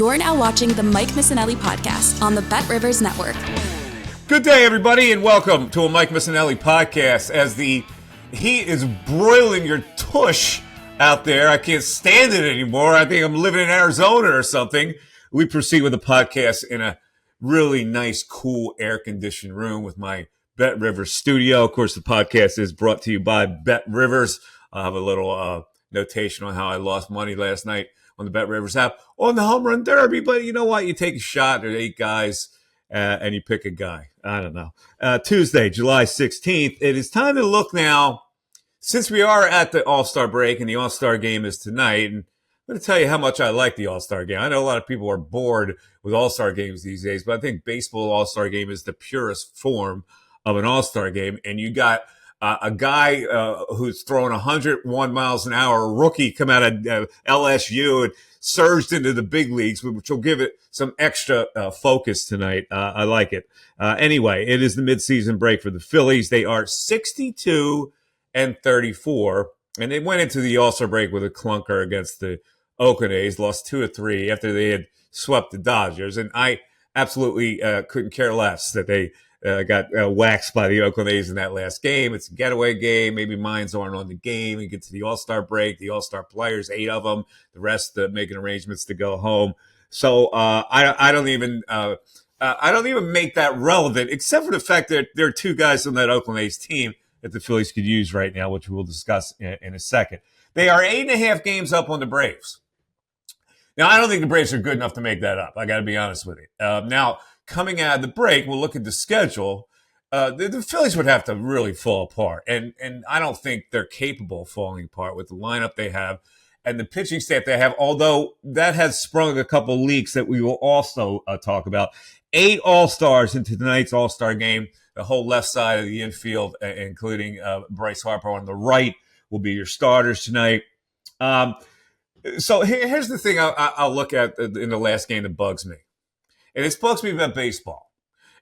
You're now watching the Mike Missanelli podcast on the BetRivers Network. Good day, everybody, and welcome to a Mike Missanelli podcast. As the heat is broiling your tush out there, I can't stand it anymore. I think I'm living in Arizona or something. We proceed with the podcast in a really nice, cool, air-conditioned room with my BetRivers studio. Of course, the podcast is brought to you by BetRivers. I'll have a little notation on how I lost money last night on the BetRivers app on the home run derby. But you know what? You take a shot. There's 8 guys, and you pick a guy. I don't know. Tuesday, July 16th. It is time to look now, since we are at the All-Star break, and the All-Star game is tonight. And I'm going to tell you how much I like the All-Star game. I know a lot of people are bored with All-Star games these days, but I think baseball All-Star game is the purest form of an All-Star game. And you got a guy who's throwing 101 miles an hour, a rookie come out of LSU and surged into the big leagues, which will give it some extra focus tonight. I like it. Anyway, it is the midseason break for the Phillies. They are 62-34, and they went into the All-Star break with a clunker against the Oakland A's, lost 2 of 3 after they had swept the Dodgers. And I absolutely couldn't care less that they got waxed by the Oakland A's in that last game. It's a getaway game. Maybe minds aren't on the game. You get to the All-Star break. The All-Star players, 8 of them. The rest making arrangements to go home. So I don't even make that relevant, except for the fact that there are 2 guys on that Oakland A's team that the Phillies could use right now, which we'll discuss in a second. They are 8.5 games up on the Braves. Now, I don't think the Braves are good enough to make that up. I got to be honest with you. Now, coming out of the break, we'll look at the schedule. The Phillies would have to really fall apart. And I don't think they're capable of falling apart with the lineup they have and the pitching staff they have, although that has sprung a couple leaks that we will also talk about. 8 All-Stars into tonight's All-Star game. The whole left side of the infield, including Bryce Harper on the right, will be your starters tonight. So here's the thing I'll look at in the last game that bugs me. And it bugs me about baseball.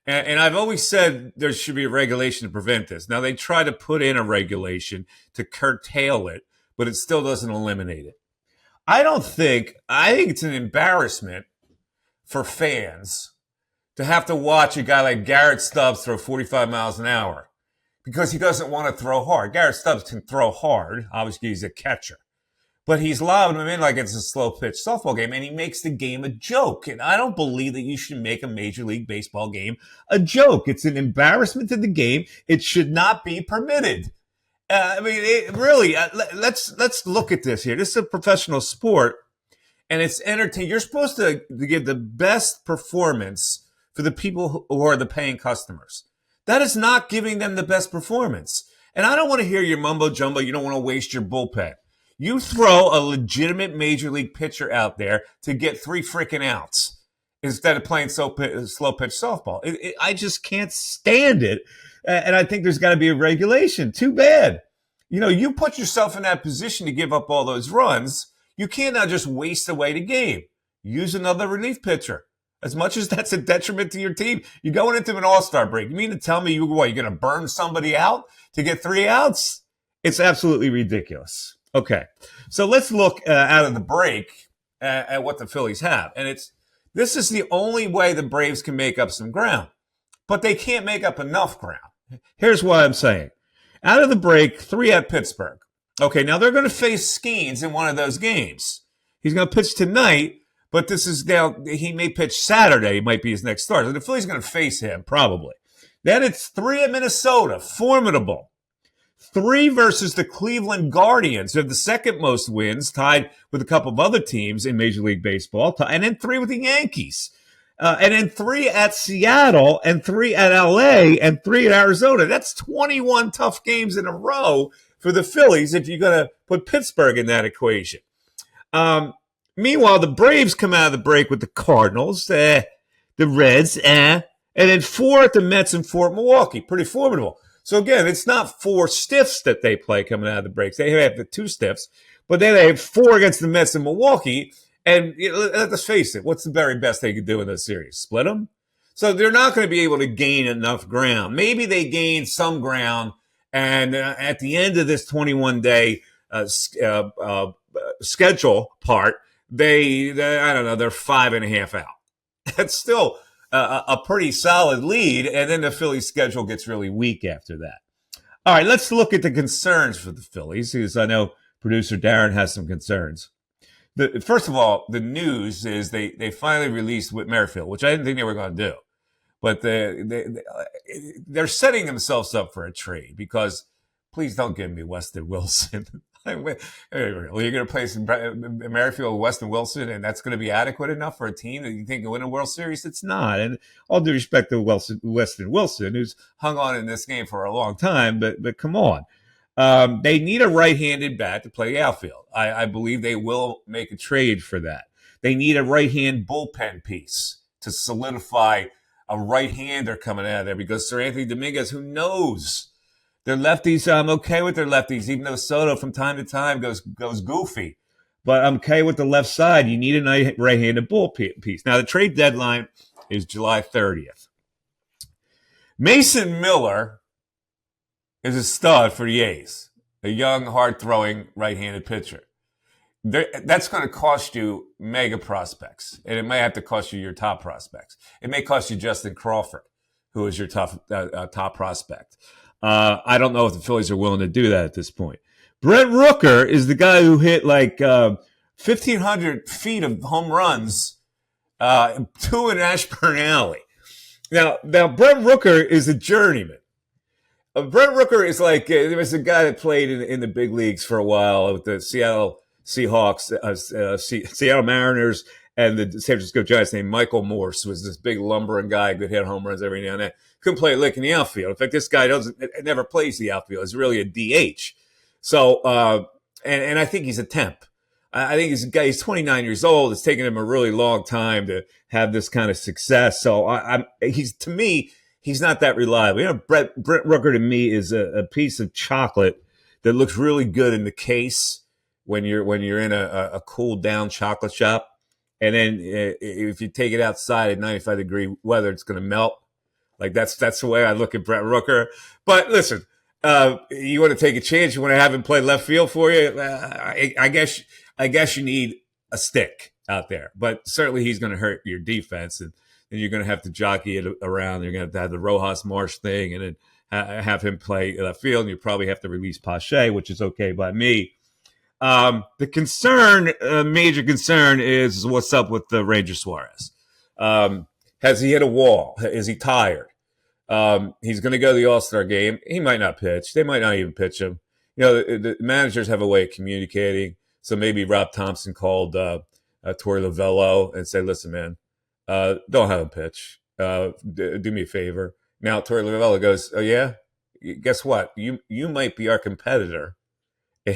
And I've always said there should be a regulation to prevent this. Now, they try to put in a regulation to curtail it, but it still doesn't eliminate it. I think it's an embarrassment for fans to have to watch a guy like Garrett Stubbs throw 45 miles an hour because he doesn't want to throw hard. Garrett Stubbs can throw hard. Obviously, he's a catcher. But he's lobbing him in like it's a slow-pitch softball game, and he makes the game a joke. And I don't believe that you should make a Major League Baseball game a joke. It's an embarrassment to the game. It should not be permitted. Let's look at this here. This is a professional sport, and it's entertaining. You're supposed to give the best performance for the people who are the paying customers. That is not giving them the best performance. And I don't want to hear your mumbo-jumbo. You don't want to waste your bullpen. You throw a legitimate Major League pitcher out there to get 3 freaking outs instead of playing slow-pitch softball. I just can't stand it, and I think there's got to be a regulation. Too bad. You know, you put yourself in that position to give up all those runs. You can't now just waste away the game. Use another relief pitcher. As much as that's a detriment to your team, you're going into an All-Star break. You mean to tell me you're going to burn somebody out to get 3 outs? It's absolutely ridiculous. Okay, so let's look out of the break at what the Phillies have. And this is the only way the Braves can make up some ground. But they can't make up enough ground. Here's what I'm saying. Out of the break, 3 at Pittsburgh. Okay, now they're going to face Skenes in one of those games. He's going to pitch tonight, but this is now, he may pitch Saturday. It might be his next start. So the Phillies are going to face him, probably. Then it's 3 at Minnesota, formidable. 3 versus the Cleveland Guardians, who have the second most wins, tied with a couple of other teams in Major League Baseball, and then 3 with the Yankees. And then 3 at Seattle, and 3 at LA, and 3 at Arizona. That's 21 tough games in a row for the Phillies if you're going to put Pittsburgh in that equation. Meanwhile, the Braves come out of the break with the Cardinals, the Reds, and then 4 at the Mets and 4 at Milwaukee. Pretty formidable. So, again, it's not 4 stiffs that they play coming out of the breaks. They have the 2 stiffs, but then they have 4 against the Mets and Milwaukee. And let's face it, what's the very best they could do in this series? Split them? So they're not going to be able to gain enough ground. Maybe they gain some ground, and at the end of this 21-day schedule part, I don't know, they're 5.5 out. That's still a pretty solid lead, and then the Phillies' schedule gets really weak after that. All right, let's look at the concerns for the Phillies, because I know producer Darren has some concerns. First of all, the news is they finally released Whit Merrifield, which I didn't think they were going to do. But they're setting themselves up for a trade, because please don't give me Weston Wilson. You're going to play some Merrifield, Weston Wilson, and that's going to be adequate enough for a team that you think can win a World Series? It's not. And all due respect to Weston Wilson, who's hung on in this game for a long time, but come on. They need a right-handed bat to play outfield. I believe they will make a trade for that. They need a right-hand bullpen piece to solidify a right-hander coming out of there, because Sir Anthony Dominguez, who knows? Their lefties, I'm okay with their lefties, even though Soto from time to time goes goofy. But I'm okay with the left side. You need a right-handed bullpen piece. Now, the trade deadline is July 30th. Mason Miller is a stud for the A's, a young, hard-throwing right-handed pitcher. That's going to cost you mega prospects, and it may have to cost you your top prospects. It may cost you Justin Crawford, who is your top prospect. I don't know if the Phillies are willing to do that at this point. Brett Rooker is the guy who hit like 1,500 feet of home runs, 2 in Ashburn Alley. Now Brett Rooker is a journeyman. Brett Rooker is like, there was a guy that played in the big leagues for a while with the Seattle Seahawks, Seattle Mariners, and the San Francisco Giants, named Michael Morse. Was this big lumbering guy, could hit home runs every now and then. Couldn't play a lick in the outfield. In fact, this guy never plays the outfield. He's really a DH. So, and I think he's a temp. I think he's a guy. He's 29 years old. It's taken him a really long time to have this kind of success. So, to me, he's not that reliable. You know, Brett Rooker to me is a piece of chocolate that looks really good in the case when you're in a cooled down chocolate shop, and then if you take it outside at 95-degree weather, it's going to melt. Like that's the way I look at Brett Rooker. But listen, you want to take a chance? You want to have him play left field for you? I guess you need a stick out there. But certainly he's going to hurt your defense, and then you're going to have to jockey it around. You're going to have the Rojas Marsh thing, and then have him play left field. And you probably have to release Pache, which is okay by me. The major concern is what's up with the Ranger Suarez. Has he hit a wall? Is he tired? He's going to go to the All-Star game. He might not pitch. They might not even pitch him. You know, the managers have a way of communicating. So maybe Rob Thompson called Torey Lovullo and said, "Listen, man, don't have him pitch. Do me a favor." Now Torey Lovullo goes, "Oh yeah, guess what? You might be our competitor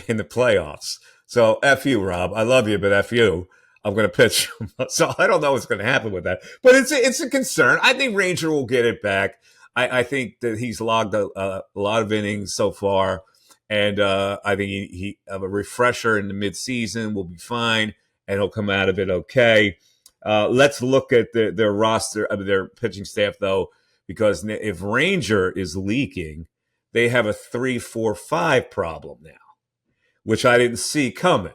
in the playoffs. So F you, Rob. I love you, but F you. I'm going to pitch." So I don't know what's going to happen with that. But it's a concern. I think Ranger will get it back. I think that he's logged a lot of innings so far. And I think he a refresher in the midseason will be fine, and he'll come out of it okay. Let's look at their roster, their pitching staff, though, because if Ranger is leaking, they have a 3-4-5 problem now, which I didn't see coming.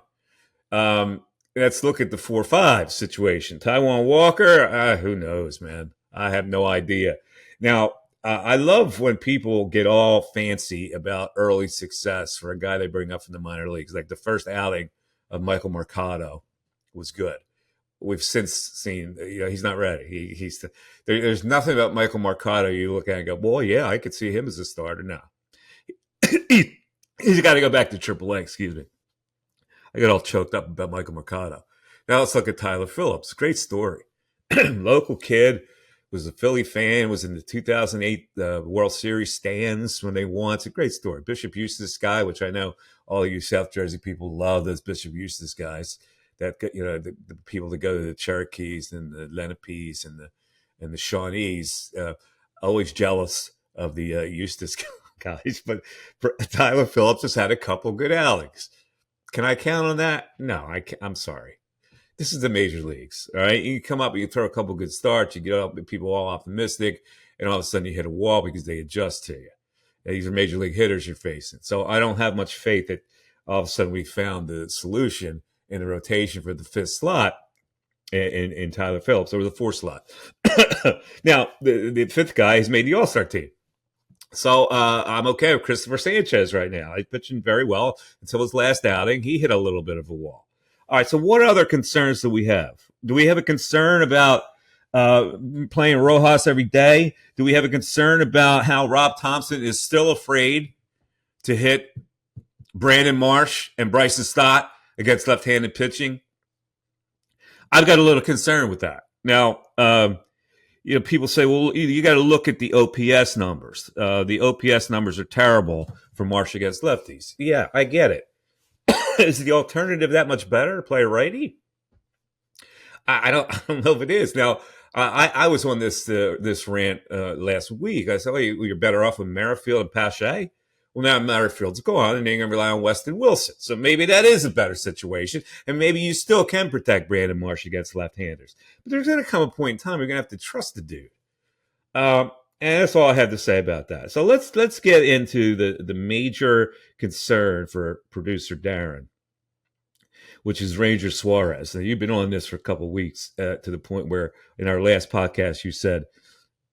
Let's look at the 4-5 situation. Taijuan Walker, who knows, man? I have no idea. Now, I love when people get all fancy about early success for a guy they bring up from the minor leagues. Like the first outing of Michael Mercado was good. We've since seen, he's not ready. There's nothing about Michael Mercado you look at and go, boy, yeah, I could see him as a starter now. He's got to go back to AAA, excuse me. I got all choked up about Michael Mercado. Now let's look at Tyler Phillips. Great story. Local kid, was a Philly fan, was in the 2008 World Series stands when they won. It's a great story. Bishop Eustace guy, which I know all you South Jersey people love, those Bishop Eustace guys. That, the people that go to the Cherokees and the Lenapes and the Shawnees, always jealous of the Eustace guys. But Tyler Phillips has had a couple good outings. Can I count on that? No, I'm sorry. This is the major leagues, all right? You come up, you throw a couple good starts, you get up, people all optimistic, and all of a sudden you hit a wall because they adjust to you. And these are major league hitters you're facing. So I don't have much faith that all of a sudden we found the solution in the rotation for the fifth slot in Tyler Phillips, or the fourth slot. Now, the fifth guy has made the All-Star team. So I'm okay with Christopher Sanchez right now. He's pitching very well until his last outing. He hit a little bit of a wall. All right, so what other concerns do we have? Do we have a concern about playing Rojas every day? Do we have a concern about how Rob Thompson is still afraid to hit Brandon Marsh and Bryson Stott against left-handed pitching? I've got a little concern with that. Now, people say, well, you got to look at the OPS numbers. The OPS numbers are terrible for Marsh against lefties. Yeah, I get it. Is the alternative that much better to play a righty? I don't know if it is. Now, I was on this rant last week. I said, you're better off with Merrifield and Pache. Well, now Merrifield's gone, and they're going to rely on Weston Wilson. So maybe that is a better situation, and maybe you still can protect Brandon Marsh against left-handers. But there's going to come a point in time you're going to have to trust the dude. And that's all I have to say about that. So let's get into the major concern for producer Darren, which is Ranger Suarez. Now, you've been on this for a couple of weeks to the point where in our last podcast you said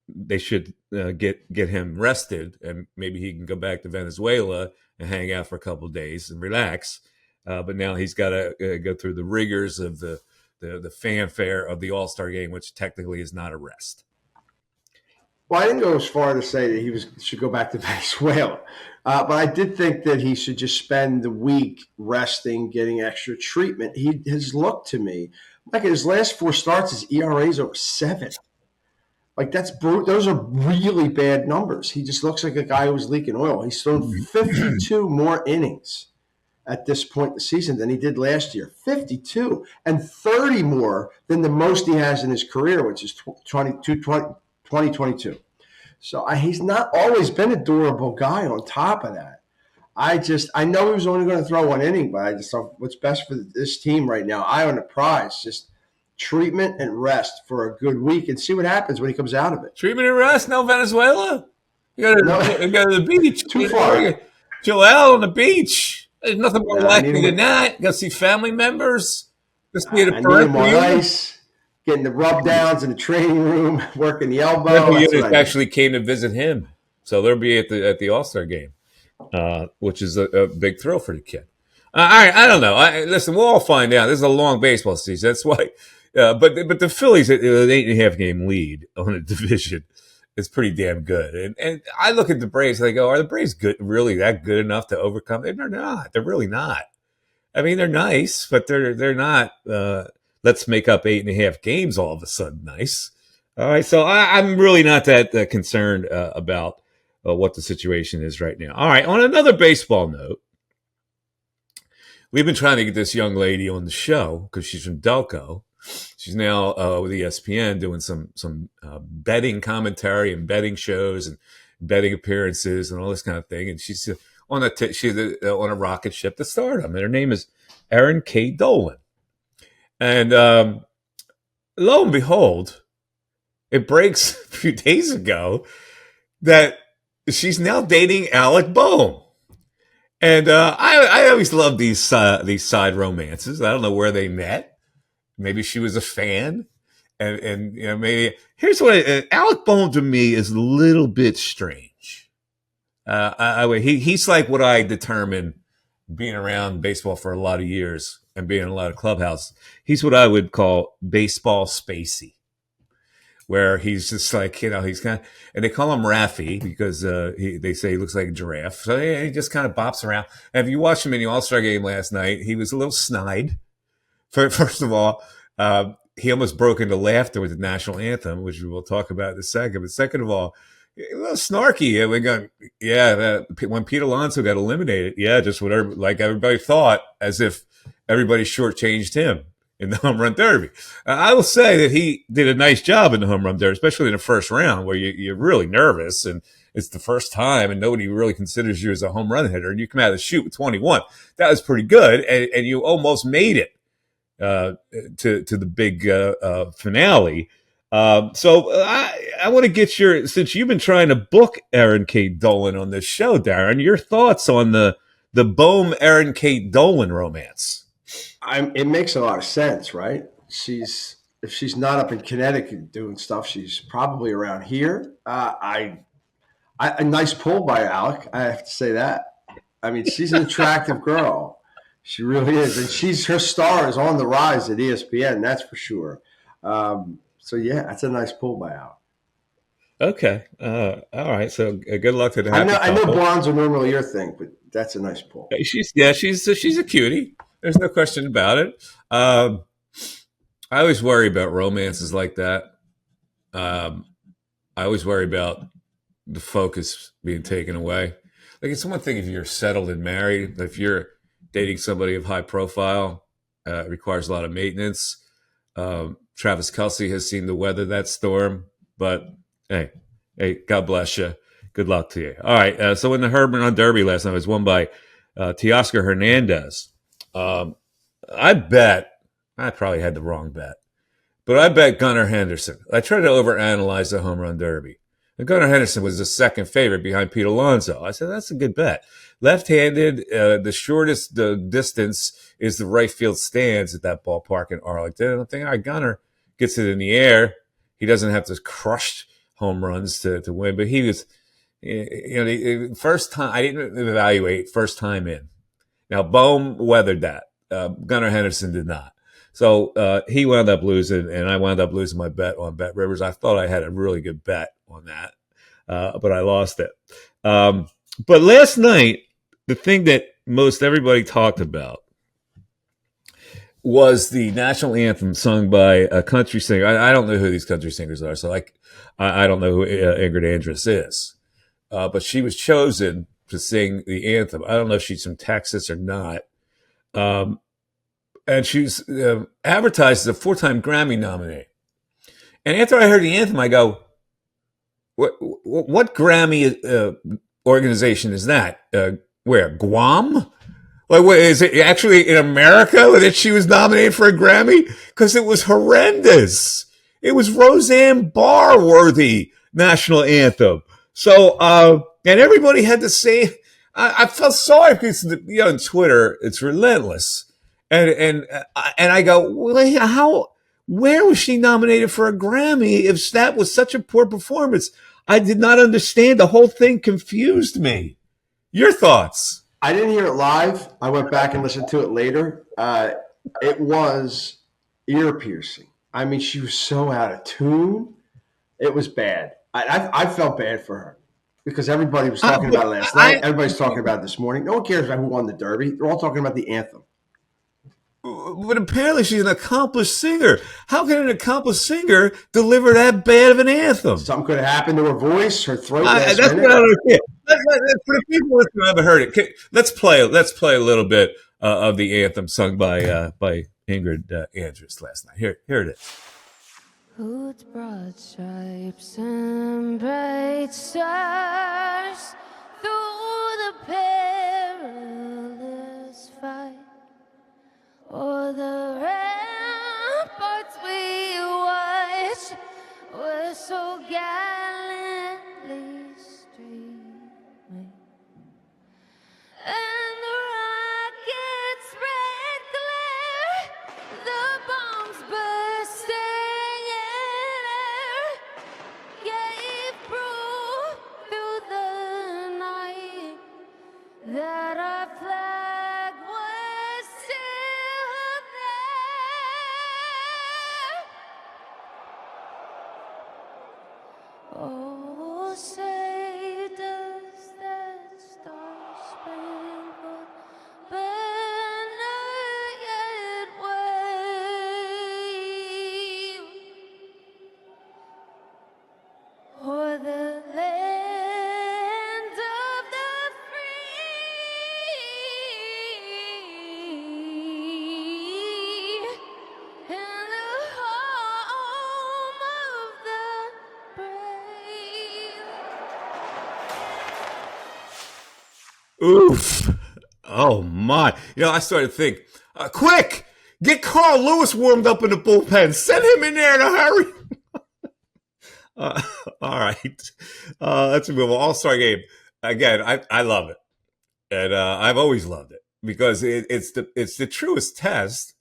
they should get him rested, and maybe he can go back to Venezuela and hang out for a couple of days and relax. But now he's got to go through the rigors of the fanfare of the All-Star game, which technically is not a rest. Well, I didn't go as far to say that he should go back to Venezuela, but I did think that he should just spend the week resting, getting extra treatment. His look to me, like in his last 4 starts, his ERA is over 7. Like, that's those are really bad numbers. He just looks like a guy who's leaking oil. He's thrown 52 more innings at this point in the season than he did last year. 52 and 30 more than the most he has in his career, which is 2022. So he's not always been a durable guy on top of that. I know he was only going to throw 1 inning, but I just thought what's best for this team right now, eye on the prize, just treatment and rest for a good week and see what happens when he comes out of it. Treatment and rest? No Venezuela? You go to the beach. Too far. Chill out on the beach. There's nothing more likely than that. Go see family members. Go see the need more ice, getting the rub downs in the training room, working the elbow. Actually came to visit him. So they'll be at the All-Star game, which is a big thrill for the kid. All right, I don't know. Listen, we'll all find out. This is a long baseball season. That's why. But the Phillies, an 8.5 game lead on a division is pretty damn good. And I look at the Braves and I go, are the Braves really that good enough to overcome it? They're not. They're really not. I mean, they're nice, but they're not. Let's make up 8.5 games all of a sudden nice. All right, so I'm really not that concerned about what the situation is right now. All right, on another baseball note, we've been trying to get this young lady on the show because she's from Delco. She's now with ESPN doing some betting commentary and betting shows and betting appearances and all this kind of thing. And she's on a rocket ship to stardom. And her name is Erin K. Dolan. And lo and behold, it breaks a few days ago that she's now dating Alec Bohm. And I always love these side romances. I don't know where they met. Maybe she was a fan, and maybe here's what Alec Bohm to me is a little bit strange. He's like what I determine being around baseball for a lot of years and being in a lot of clubhouses. He's what I would call baseball spacey, where he's just like he's kind of, and they call him Raffy because they say he looks like a giraffe. So he just kind of bops around. And if you watched him in the All-Star game last night, he was a little snide. First of all, he almost broke into laughter with the national anthem, which we will talk about in a second. But second of all, a little snarky. When Pete Alonso got eliminated, just whatever, like everybody thought, as if everybody shortchanged him in the home run derby. I will say that he did a nice job in the home run derby, especially in the first round where you're really nervous and it's the first time and nobody really considers you as a home run hitter and you come out of the chute with 21. That was pretty good, and you almost made it to the big finale. So I want to get since you've been trying to book Erin K. Dolan on this show, Darren, your thoughts on the Bohm Erin K. Dolan romance. It makes a lot of sense, right? If she's not up in Connecticut doing stuff, she's probably around here. A nice pull by Alec. I have to say that. I mean, she's an attractive girl. She really is, and her star is on the rise at ESPN. That's for sure. So yeah, that's a nice pull by Alec. Okay. All right. So good luck to the happy I know couple. blondes are normally your thing, but that's a nice pull. She's a cutie. There's no question about it. I always worry about romances like that. I always worry about the focus being taken away. Like, it's one thing if you're settled and married. If you're dating somebody of high profile, it requires a lot of maintenance. Travis Kelce has seemed to weather that storm, but hey, God bless you. Good luck to you. All right. So in the homerun derby last night, it was won by Teoscar Hernandez. I probably had the wrong bet, but I bet Gunnar Henderson. I tried to overanalyze the home run derby. And Gunnar Henderson was the second favorite behind Pete Alonso. I said, that's a good bet. Left-handed, the shortest distance is the right field stands at that ballpark in Arlington. And I'm thinking, all right, Gunnar gets it in the air. He doesn't have to crush home runs to win. But he was, the first time, I didn't evaluate first time in. Now, Bohm weathered that. Gunnar Henderson did not. So he wound up losing, and I wound up losing my bet on BetRivers. I thought I had a really good bet on that, but I lost it. But last night, the thing that most everybody talked about was the national anthem sung by a country singer. I don't know who these country singers are, so I don't know who Ingrid Andress is. But she was chosen to sing the anthem. I don't know if she's from Texas or not. And she's advertised as a 4-time Grammy nominee. And after I heard the anthem, I go, what Grammy organization is that? Where? Guam? Like, what, is it actually in America that she was nominated for a Grammy? Because it was horrendous. It was Roseanne Barr worthy national anthem. So, and everybody had to say, I felt sorry because, on Twitter, it's relentless. And I go, well, where was she nominated for a Grammy if that was such a poor performance? I did not understand. The whole thing confused me. Your thoughts? I didn't hear it live. I went back and listened to it later. It was ear piercing. I mean, she was so out of tune. It was bad. I felt bad for her because everybody was talking about it last night. Everybody's talking about it this morning. No one cares about who won the Derby. They're all talking about the anthem. But apparently she's an accomplished singer. How can an accomplished singer deliver that bad of an anthem? Something could have happened to her voice, her throat. That's what I don't understand. For the people who haven't heard it, let's play a little bit of the anthem sung by Ingrid Andress last night. Here it is. Whose broad stripes and bright stars through the perilous fight, o'er the ramparts we watched were so gallantly streaming, and the rockets' red glare, the bombs bursting in air, gave proof through the night that our flag was still there. Oh, say does that star-spangled banner yet wave o'er the land of the free and the home of the brave? Oof. Oh, my. I started to think, quick, get Carl Lewis warmed up in the bullpen. Send him in there in a hurry. All right. Let's move on. All-Star game. Again, I love it. And I've always loved it because it's the truest test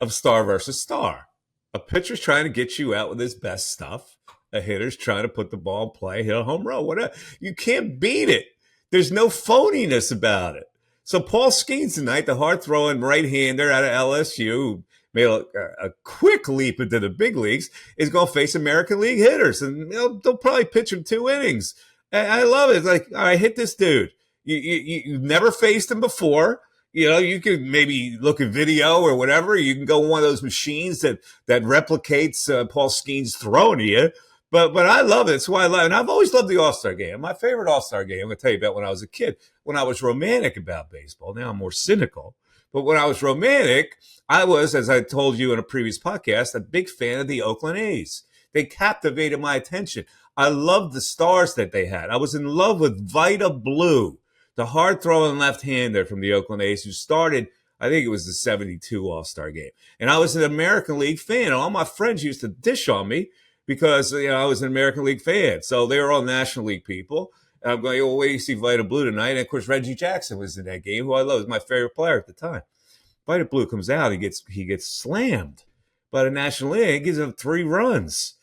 of star versus star. A pitcher's trying to get you out with his best stuff. A hitter's trying to put the ball in play, hit a home run, whatever. You can't beat it. There's no phoniness about it. So Paul Skenes tonight, the hard-throwing right-hander out of LSU, who made a quick leap into the big leagues, is going to face American League hitters. And they'll probably pitch him 2 innings. I love it. It's like, all right, hit this dude. You've never faced him before. You could maybe look at video or whatever. You can go on one of those machines that replicates Paul Skenes throwing to you. But I love it. It's why I love it. And I've always loved the All-Star game. My favorite All-Star game, I'm going to tell you about when I was a kid, when I was romantic about baseball. Now I'm more cynical. But when I was romantic, I was, as I told you in a previous podcast, a big fan of the Oakland A's. They captivated my attention. I loved the stars that they had. I was in love with Vida Blue, the hard-throwing left-hander from the Oakland A's who started, I think it was the 72 All-Star game. And I was an American League fan. All my friends used to dish on me because I was an American League fan. So they were all National League people. And I'm going, wait, you see Vida Blue tonight. And, of course, Reggie Jackson was in that game, who I love. He was my favorite player at the time. Vida Blue comes out. He gets slammed by the National League. He gives him 3 runs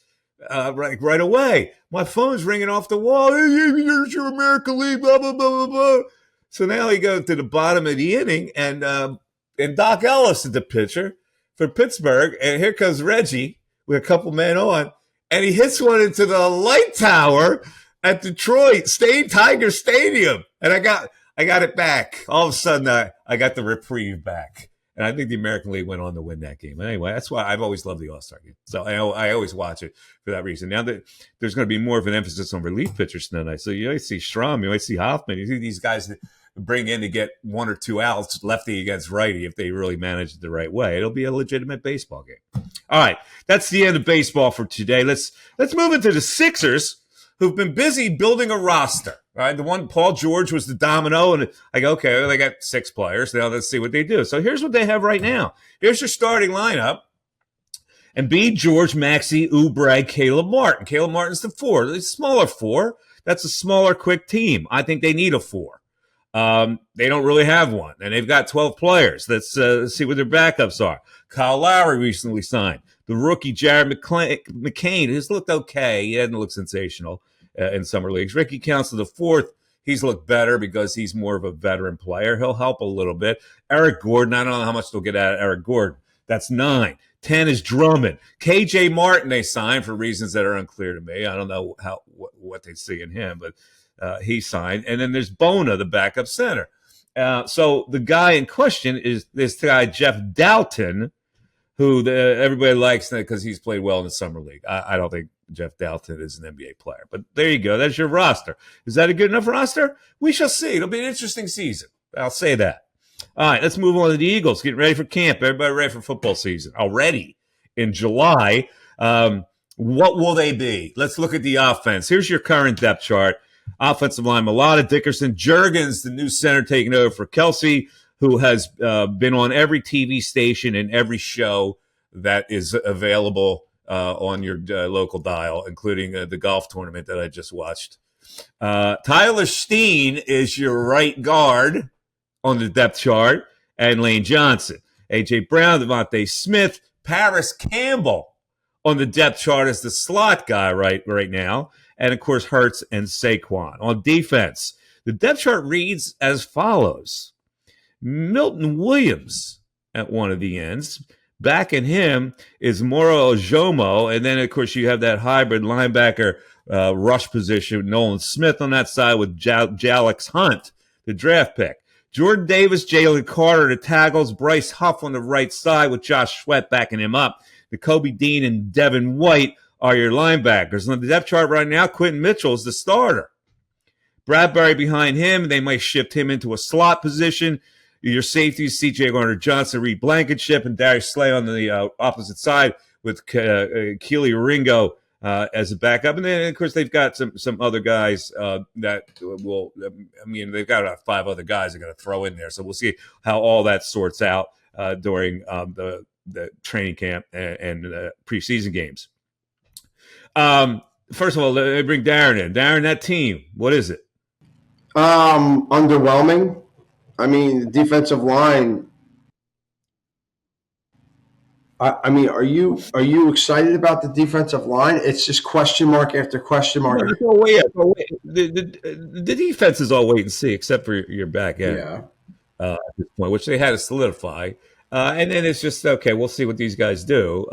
right away. My phone's ringing off the wall. Hey, here's your American League, blah, blah, blah, blah, blah. So now he goes to the bottom of the inning, and Doc Ellis is the pitcher for Pittsburgh. And here comes Reggie with a couple men on. And he hits one into the light tower at Detroit Tiger Stadium. And I got it back. All of a sudden, I got the reprieve back. And I think the American League went on to win that game. Anyway, that's why I've always loved the All-Star game. So I always watch it for that reason. Now that there's going to be more of an emphasis on relief pitchers tonight. So you might see Schramm, you might see Hoffman. You see these guys that bring in to get 1 or 2 outs, lefty against righty, if they really manage it the right way. It'll be a legitimate baseball game. All right, that's the end of baseball for today. Let's move into the Sixers, who've been busy building a roster. All right, the one, Paul George was the domino, and I go, okay, well, they got 6 players. Now let's see what they do. So here's what they have right now. Here's your starting lineup. Embiid, George, Maxey, Oubre, Caleb Martin. Caleb Martin's the 4. The smaller 4. That's a smaller, quick team. I think they need a 4. They don't really have one, and they've got 12 players. Let's see what their backups are. Kyle Lowry recently signed. The rookie, Jared McCain, who's looked okay. He hasn't looked sensational in summer leagues. Ricky Council, the 4th, he's looked better because he's more of a veteran player. He'll help a little bit. Eric Gordon, I don't know how much they'll get out of Eric Gordon. That's 9. 10 is Drummond. KJ Martin they signed for reasons that are unclear to me. I don't know what they see in him, but he signed. And then there's Bona, the backup center. So the guy in question is this guy, Jeff Dalton, who everybody likes because he's played well in the summer league. I don't think Jeff Dalton is an NBA player. But there you go. That's your roster. Is that a good enough roster? We shall see. It'll be an interesting season. I'll say that. All right, let's move on to the Eagles. Getting ready for camp. Everybody ready for football season already in July. What will they be? Let's look at the offense. Here's your current depth chart. Offensive line, Mulata, Dickerson, Juergens, the new center taking over for Kelsey, who has been on every TV station and every show that is available on your local dial, including the golf tournament that I just watched. Tyler Steen is your right guard on the depth chart, and Lane Johnson. A.J. Brown, Devontae Smith, Paris Campbell on the depth chart as the slot guy right now, and, of course, Hurts and Saquon. On defense, the depth chart reads as follows. Milton Williams at one of the ends. Backing him is Moro Ojomo, and then, of course, you have that hybrid linebacker rush position, Nolan Smith on that side with Jalix Hunt, the draft pick. Jordan Davis, Jalen Carter, the tackles. Bryce Huff on the right side with Josh Sweat backing him up. Kobe Dean and Devin White are your linebackers. On the depth chart right now, Quentin Mitchell is the starter. Bradbury behind him. They might shift him into a slot position. Your safeties, C.J. Garner-Johnson, Reed Blankenship, and Darius Slay on the opposite side with Keely Ringo as a backup. And then, of course, they've got some other guys that will – they've got 5 other guys they're going to throw in there. So we'll see how all that sorts out during the training camp and preseason games. First of all, let me bring Darren in. Darren, that team, what is it? Underwhelming. I mean, the defensive line I mean, are you excited about the defensive line? It's just question mark after question No, mark. it's all wait. It's all wait. The defense is all wait and see, except for your back end Yeah. at this point, which they had to solidify. And then it's just okay. We'll see what these guys do.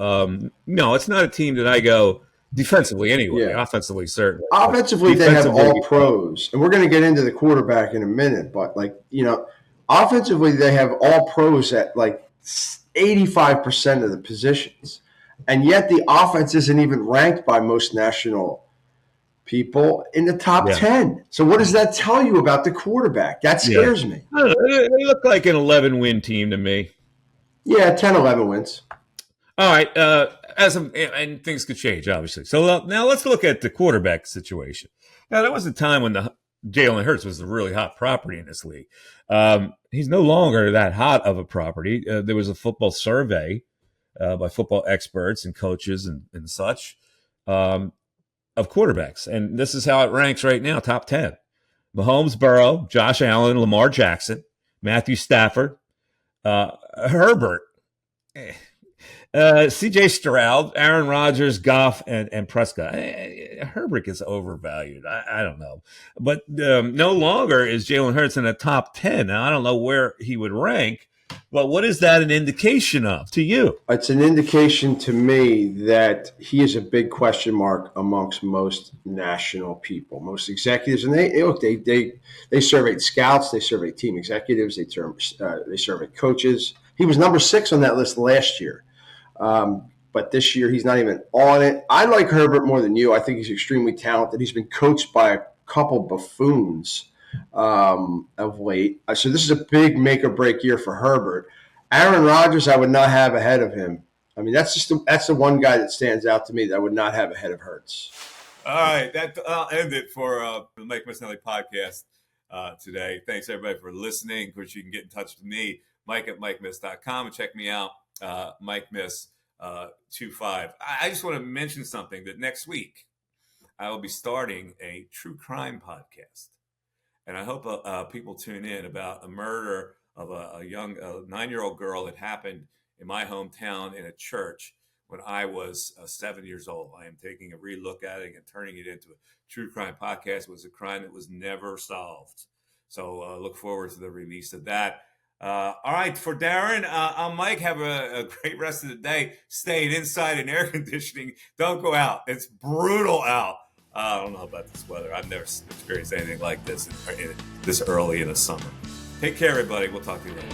No, it's not a team that I go defensively anyway. Yeah. Offensively, certainly. But Offensively, they have defensively, all pros, and we're going to get into the quarterback in a minute. But offensively, they have all pros at like 85% of the positions, and yet the offense isn't even ranked by most national people in the top yeah, 10. So what does that tell you about the quarterback? That yeah. scares me. I don't know, they look like an 11-win team to me. Yeah, 10, 11 wins. All right, and things could change, obviously. So now let's look at the quarterback situation. Now, there was a time when the Jalen Hurts was a really hot property in this league. He's no longer that hot of a property. There was a football survey by football experts and coaches and such of quarterbacks, and this is how it ranks right now: top 10: Mahomes, Burrow, Josh Allen, Lamar Jackson, Matthew Stafford, Herbert. C.J. Stroud, Aaron Rodgers, Goff, and Prescott. Herbert is overvalued. I don't know. But no longer is Jalen Hurts in the top 10. Now, I don't know where he would rank, but what is that an indication of to you? It's an indication to me that he is a big question mark amongst most national people, most executives. And they surveyed scouts, they surveyed team executives, they surveyed coaches. He was number 6 on that list last year. But this year, he's not even on it. I like Herbert more than you. I think he's extremely talented. He's been coached by a couple buffoons of late. So this is a big make-or-break year for Herbert. Aaron Rodgers, I would not have ahead of him. I mean, that's the one guy that stands out to me that I would not have ahead of Hurts. All right, I'll end it for the Mike Missanelli podcast today. Thanks, everybody, for listening. Of course, you can get in touch with me, Mike at MikeMiss.com, and check me out. Mike Miss 25. I just want to mention something that next week I will be starting a true crime podcast, and I hope people tune in about a murder of a young 9-year-old girl that happened in my hometown in a church when I was 7 years old. I am taking a relook at it and turning it into a true crime podcast. It was a crime that was never solved. So look forward to the release of that. All right, for Darren, I'm Mike. Have a great rest of the day. Stay inside in air conditioning. Don't go out. It's brutal out. I don't know about this weather. I've never experienced anything like this this early in the summer. Take care, everybody. We'll talk to you later.